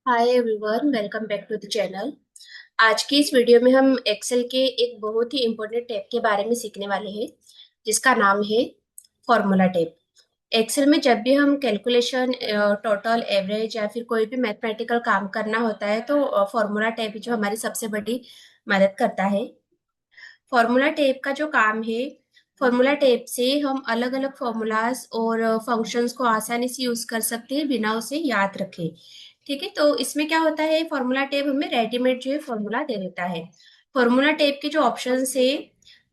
Hi everyone, welcome back to the channel. आज की इस वीडियो में हम एक्सेल के एक बहुत ही इम्पोर्टेंट टैब के बारे में सीखने वाले हैं, जिसका नाम है फॉर्मूला टैब। एक्सेल में जब भी हम कैलकुलेशन, टोटल, एवरेज या फिर कोई भी मैथमेटिकल काम करना होता है तो फॉर्मूला टैब जो हमारी सबसे बड़ी मदद करता है। फॉर्मूला टैब का जो काम है, फॉर्मूला टैब से हम अलग अलग फॉर्मूलाज और फंक्शंस को आसानी से यूज कर सकते हैं बिना उसे याद रखे। ठीक है, तो इसमें क्या होता है, फॉर्मूला टैब हमें रेडीमेड जो है फॉर्मूला दे देता है। फॉर्मूला टैब के जो ऑप्शंस है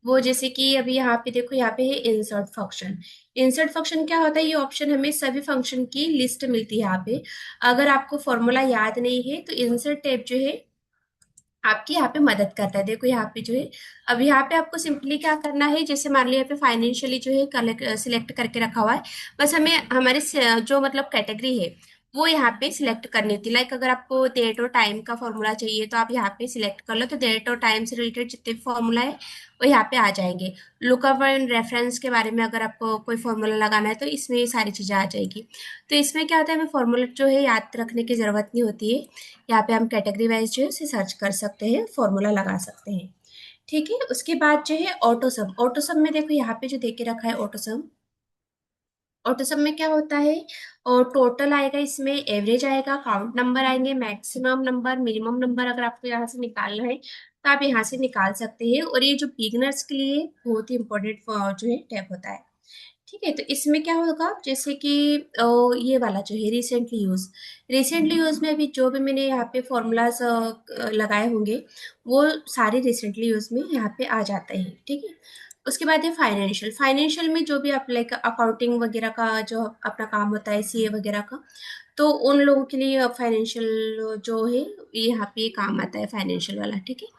वो जैसे कि अभी यहाँ पे देखो, यहाँ पे है इंसर्ट फंक्शन। इंसर्ट फंक्शन क्या होता है, ये ऑप्शन हमें सभी फंक्शन की लिस्ट मिलती है यहाँ पे। अगर आपको फॉर्मूला याद नहीं है तो इंसर्ट टैब जो है आपकी यहाँ पे मदद करता है। देखो यहाँ पे जो है, अब यहाँ पे आपको सिंपली क्या करना है, जैसे मान लो यहाँ पे फाइनेंशियली जो है कलेक्ट सिलेक्ट करके रखा हुआ है। बस हमें हमारे जो मतलब कैटेगरी है वो यहाँ पे सिलेक्ट करनी होती है। लाइक अगर आपको डेट और टाइम का फॉर्मूला चाहिए तो आप यहाँ पे सिलेक्ट कर लो, तो डेट और टाइम से रिलेटेड जितने भी फॉर्मूला है वो यहाँ पे आ जाएंगे। लुकअप एंड रेफरेंस के बारे में अगर आपको कोई फॉर्मूला लगाना है तो इसमें ये सारी चीजें आ जाएगी। तो इसमें क्या होता है, हमें फॉर्मूला जो है याद रखने की जरूरत नहीं होती है। यहाँ पे हम कैटेगरी वाइज जो है उसे सर्च कर सकते हैं, फॉर्मूला लगा सकते हैं। ठीक है, उसके बाद जो है ऑटो सम। ऑटो सम में देखो यहाँ पे जो दे के रखा है ऑटो सम। ऑटो सम में क्या होता है, और टोटल आएगा, इसमें एवरेज आएगा, काउंट नंबर आएंगे, मैक्सिमम नंबर, मिनिमम नंबर अगर आपको यहाँ से निकालना है तो आप यहाँ से निकाल सकते हैं। और ये जो बिगनर्स के लिए बहुत ही इंपॉर्टेंट जो है टैब होता है। ठीक है, तो इसमें क्या होगा, जैसे कि ये वाला जो है रिसेंटली यूज में अभी जो भी मैंने यहाँ पे फॉर्मूलाज लगाए होंगे वो सारे रिसेंटली यूज में यहाँ पे आ जाते हैं। ठीक है, उसके बाद है फाइनेंशियल। फाइनेंशियल में जो भी आप लाइक अकाउंटिंग वगैरह का जो अपना काम होता है, सीए वगैरह का, तो उन लोगों के लिए फाइनेंशियल जो है ये यहाँ पे काम आता है, फाइनेंशियल वाला। ठीक है,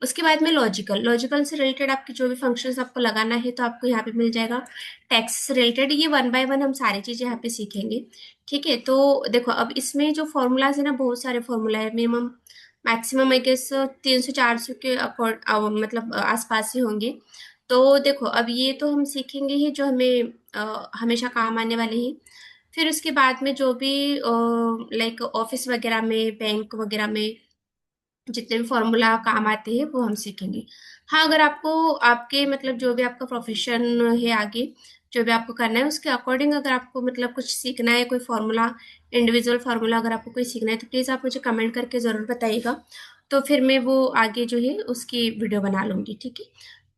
उसके बाद में लॉजिकल। लॉजिकल से रिलेटेड आपके जो भी फंक्शंस आपको लगाना है तो आपको यहाँ पे मिल जाएगा। टैक्स से रिलेटेड ये वन बाय वन हम सारी चीजें यहाँ पे सीखेंगे। ठीक है, तो देखो अब इसमें जो फॉर्मूलाज है ना, बहुत सारे फॉर्मूला है, मिनिमम मैक्सिमम आई गेस 300 400 के मतलब आसपास ही होंगे। तो देखो अब ये तो हम सीखेंगे ही जो हमें हमेशा काम आने वाले हैं। फिर उसके बाद में जो भी लाइक ऑफिस वगैरह में, बैंक वगैरह में जितने भी फॉर्मूला काम आते हैं वो हम सीखेंगे। हाँ, अगर आपको आपके मतलब जो भी आपका प्रोफेशन है आगे, जो भी आपको करना है उसके अकॉर्डिंग अगर आपको मतलब कुछ सीखना है, कोई फॉर्मूला, इंडिविजुअल फार्मूला अगर आपको कोई सीखना है तो प्लीज़ आप मुझे कमेंट करके ज़रूर बताइएगा। तो फिर मैं वो आगे जो है उसकी वीडियो बना लूँगी। ठीक है,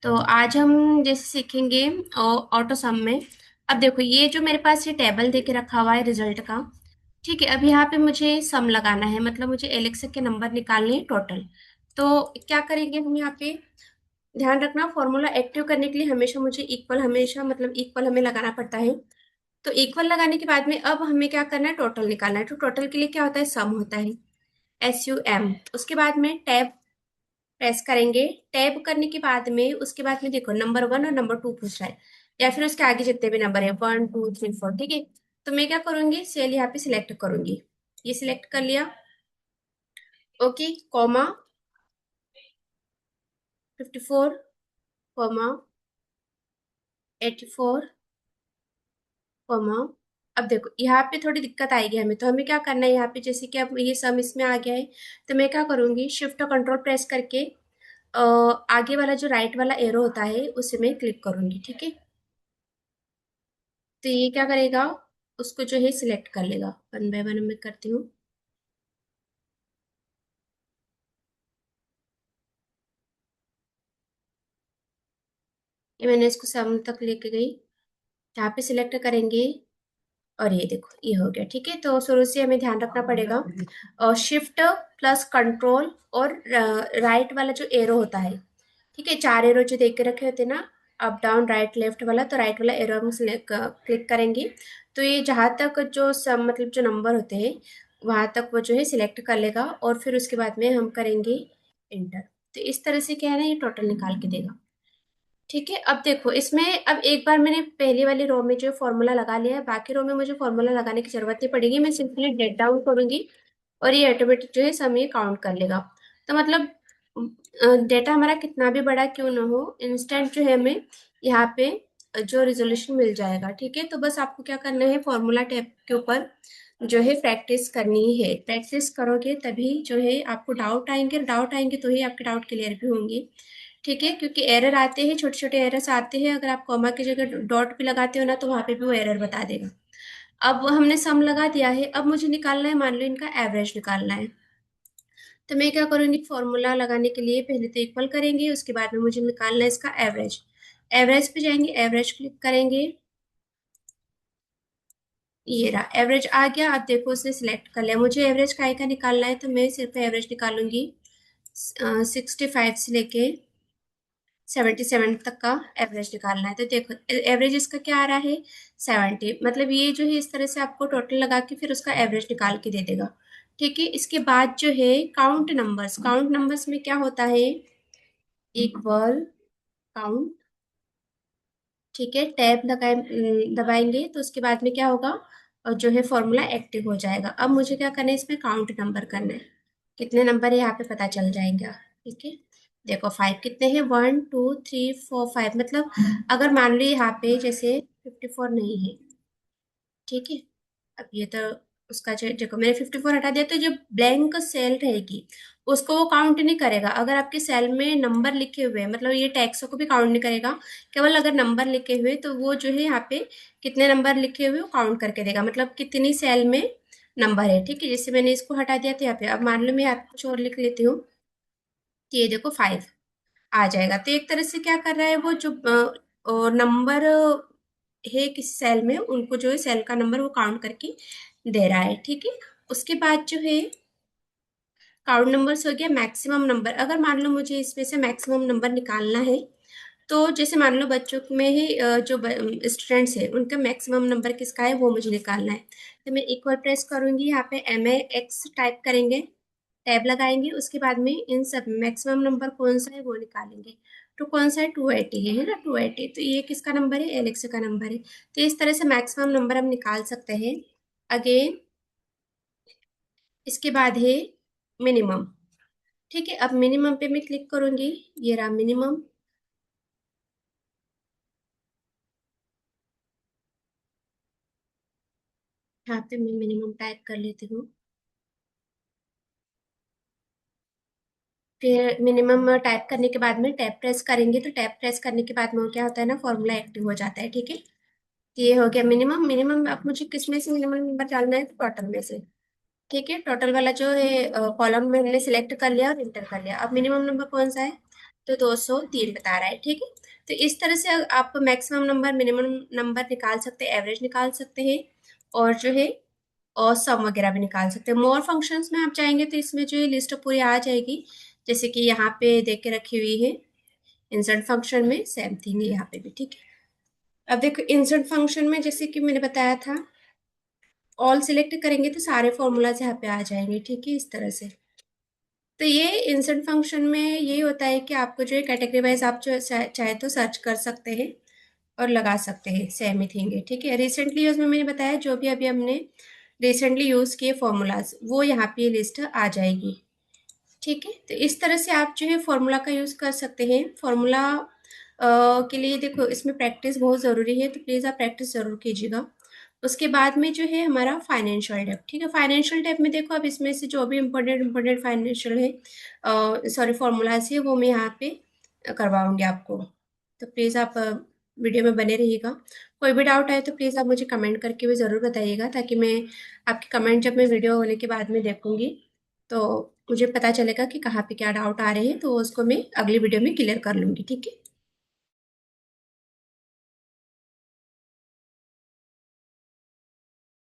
तो आज हम जैसे सीखेंगे ऑटो सम में। अब देखो ये जो मेरे पास ये टेबल दे के रखा हुआ है रिजल्ट का। ठीक है, अब यहाँ पे मुझे सम लगाना है, मतलब मुझे एलेक्सा के नंबर निकालने हैं टोटल। तो क्या करेंगे हम यहाँ पे, ध्यान रखना फॉर्मूला एक्टिव करने के लिए हमेशा मुझे इक्वल, हमेशा मतलब इक्वल हमें लगाना पड़ता है। तो इक्वल लगाने के बाद में अब हमें क्या करना है, टोटल निकालना है। तो टोटल के लिए क्या होता है, सम होता है, SUM। उसके बाद में टैब प्रेस करेंगे। टैब करने के बाद में उसके बाद में देखो नंबर वन और नंबर टू पूछ रहा है, या फिर उसके आगे जितने भी नंबर है, 1 2 3 4। ठीक है, तो मैं क्या करूंगी, सेल यहाँ पे सिलेक्ट करूंगी। ये सिलेक्ट कर लिया, ओके, कॉमा 54, कॉमा 84, कॉमा। अब देखो यहाँ पे थोड़ी दिक्कत आएगी हमें, तो हमें क्या करना है, यहाँ पे जैसे कि अब ये सम इसमें आ गया है, तो मैं क्या करूंगी, शिफ्ट और कंट्रोल प्रेस करके आगे वाला जो राइट वाला एरो होता है उसे मैं क्लिक करूंगी। ठीक है, तो ये क्या करेगा, उसको जो है सिलेक्ट कर लेगा। वन बाय वन मैं करती हूँ। ये मैंने इसको सम तक लेके गई, यहाँ पे सिलेक्ट करेंगे और ये देखो ये हो गया। ठीक है, तो शुरू से हमें ध्यान रखना पड़ेगा, और शिफ्ट प्लस कंट्रोल और राइट वाला जो एरो होता है। ठीक है, चार एरो जो देख के रखे होते हैं ना, अप डाउन राइट लेफ्ट वाला, तो राइट वाला एरो हम क्लिक करेंगे। तो ये जहाँ तक जो सब मतलब जो नंबर होते हैं वहां तक वो जो है सिलेक्ट कर लेगा, और फिर उसके बाद में हम करेंगे इंटर। तो इस तरह से क्या है ना, ये टोटल निकाल के देगा। ठीक है, अब देखो इसमें, अब एक बार मैंने पहली वाली रो में जो फॉर्मूला लगा लिया है, बाकी रो में मुझे फॉर्मूला लगाने की जरूरत नहीं पड़ेगी, मैं सिंपली डेट डाउन करूंगी और ये ऑटोमेटिक जो है सम ये काउंट कर लेगा। तो मतलब डेटा हमारा कितना भी बड़ा क्यों ना हो, इंस्टेंट जो है हमें यहाँ पे जो रिजोल्यूशन मिल जाएगा। ठीक है, तो बस आपको क्या करना है, फॉर्मूला टैब के ऊपर जो है प्रैक्टिस करनी है। प्रैक्टिस करोगे तभी जो है आपको डाउट आएंगे तो ही आपके डाउट क्लियर भी होंगे। ठीक है, क्योंकि एरर आते हैं, छोटे छोटे एरर्स आते हैं, अगर आप कॉमा की जगह डॉट भी लगाते हो ना तो वहाँ पे भी वो एरर बता देगा। अब वो हमने सम लगा दिया है, अब मुझे निकालना है, मान लो इनका एवरेज निकालना है। तो मैं क्या करूँगी, फॉर्मूला लगाने के लिए पहले तो इक्वल करेंगे, उसके बाद में मुझे निकालना है इसका एवरेज। एवरेज पे जाएंगे, एवरेज क्लिक करेंगे, ये रहा एवरेज आ गया। अब देखो उसने सिलेक्ट कर लिया, मुझे एवरेज काय का निकालना है तो मैं सिर्फ एवरेज निकालूंगी 65 से लेके 77 तक का एवरेज निकालना है। तो देखो एवरेज इसका क्या आ रहा है, 70। मतलब ये जो है इस तरह से आपको टोटल लगा के फिर उसका एवरेज निकाल के दे देगा। ठीक है, इसके बाद जो है काउंट नंबर्स में क्या होता है, इक्वल काउंट। ठीक है, टैब लगाए दबाएंगे तो उसके बाद में क्या होगा, और जो है फॉर्मूला एक्टिव हो जाएगा। अब मुझे क्या करना है, इसमें काउंट नंबर करना है, कितने नंबर है यहाँ पे पता चल जाएगा। ठीक है, देखो 5 कितने हैं, 1 2 3 4 5, मतलब अगर मान लो यहाँ पे जैसे 54 नहीं है। ठीक है, अब ये तो उसका जो देखो मैंने 54 हटा दिया, तो जो ब्लैंक सेल रहेगी उसको वो काउंट नहीं करेगा। अगर आपके सेल में नंबर लिखे हुए हैं, मतलब ये टैक्सों को भी काउंट नहीं करेगा, केवल अगर नंबर लिखे हुए तो वो जो है यहाँ पे कितने नंबर लिखे हुए वो काउंट करके देगा, मतलब कितनी सेल में नंबर है। ठीक है, जैसे मैंने इसको हटा दिया था यहाँ पे, अब मान लो मैं यहाँ पे कुछ और लिख लेती हूँ, तो ये देखो 5 आ जाएगा। तो एक तरह से क्या कर रहा है वो, जो नंबर है किसी सेल में, उनको जो है सेल का नंबर वो काउंट करके दे रहा है। ठीक है, उसके बाद जो है काउंट नंबर्स हो गया मैक्सिमम नंबर। अगर मान लो मुझे इसमें से मैक्सिमम नंबर निकालना है, तो जैसे मान लो बच्चों में ही जो स्टूडेंट्स हैं उनका मैक्सिमम नंबर किसका है वो मुझे निकालना है। तो मैं इक्वल प्रेस करूंगी, यहाँ पे MAX टाइप करेंगे, टैब लगाएंगे, उसके बाद में इन सब मैक्सिमम नंबर कौन सा है वो निकालेंगे। तो कौन सा है, 280 है ना, 280। तो ये किसका नंबर है, एलेक्स का नंबर है। तो इस तरह से मैक्सिमम नंबर हम निकाल सकते हैं। अगेन इसके बाद है मिनिमम। ठीक है, अब मिनिमम पे मैं क्लिक करूंगी, ये रहा मिनिमम। यहाँ पे मैं मिनिमम टाइप कर लेती हूँ। फिर मिनिमम टाइप करने के बाद में टैब प्रेस करेंगे, तो टैब प्रेस करने के बाद में क्या होता है ना, फॉर्मूला एक्टिव हो जाता है। ठीक है, ये हो गया मिनिमम। अब मुझे किस में से मिनिमम नंबर डालना है, तो टोटल में से। ठीक है, टोटल वाला जो है कॉलम में हमने सिलेक्ट कर लिया और इंटर कर लिया। अब मिनिमम नंबर कौन सा है, तो 203 बता रहा है। ठीक है, तो इस तरह से आप मैक्सिमम नंबर मिनिमम नंबर निकाल सकते हैं, एवरेज निकाल सकते हैं, और जो है और सम वगैरह भी निकाल सकते हैं। मोर फंक्शंस में आप चाहेंगे तो इसमें जो है लिस्ट पूरी आ जाएगी, जैसे कि यहाँ पे देख के रखी हुई है। इंसर्ट फंक्शन में सेम थिंग है यहाँ पे भी। ठीक है, अब देखो इंसर्ट फंक्शन में जैसे कि मैंने बताया था, ऑल सिलेक्ट करेंगे तो सारे फॉर्मूलाज यहाँ पे आ जाएंगे। ठीक है, इस तरह से। तो ये इंसर्ट फंक्शन में यही होता है कि आपको जो है कैटेगरी वाइज आप जो चाहे तो सर्च कर सकते हैं और लगा सकते हैं, सेम ही थिंग है। ठीक है, रिसेंटली यूज में मैंने बताया जो भी अभी हमने रिसेंटली यूज़ किए फॉर्मूलाज वो यहाँ पे लिस्ट आ जाएगी। ठीक है, तो इस तरह से आप जो है फॉर्मूला का यूज़ कर सकते हैं। फॉर्मूला के लिए देखो इसमें प्रैक्टिस बहुत ज़रूरी है, तो प्लीज़ आप प्रैक्टिस ज़रूर कीजिएगा। उसके बाद में जो है हमारा फाइनेंशियल डेप्थ। ठीक है, फाइनेंशियल डेप्थ में देखो अब इसमें से जो भी इम्पोर्टेंट फाइनेंशियल है, सॉरी फॉर्मूलाज है, वो मैं यहाँ पे करवाऊँगी आपको। तो प्लीज़ आप वीडियो में बने रहिएगा। कोई भी डाउट आए तो प्लीज़ आप मुझे कमेंट करके भी ज़रूर बताइएगा, ताकि मैं आपके कमेंट जब मैं वीडियो होने के बाद में देखूँगी तो मुझे पता चलेगा कि कहाँ पे क्या डाउट आ रहे हैं, तो उसको मैं अगली वीडियो में क्लियर कर लूँगी। ठीक है।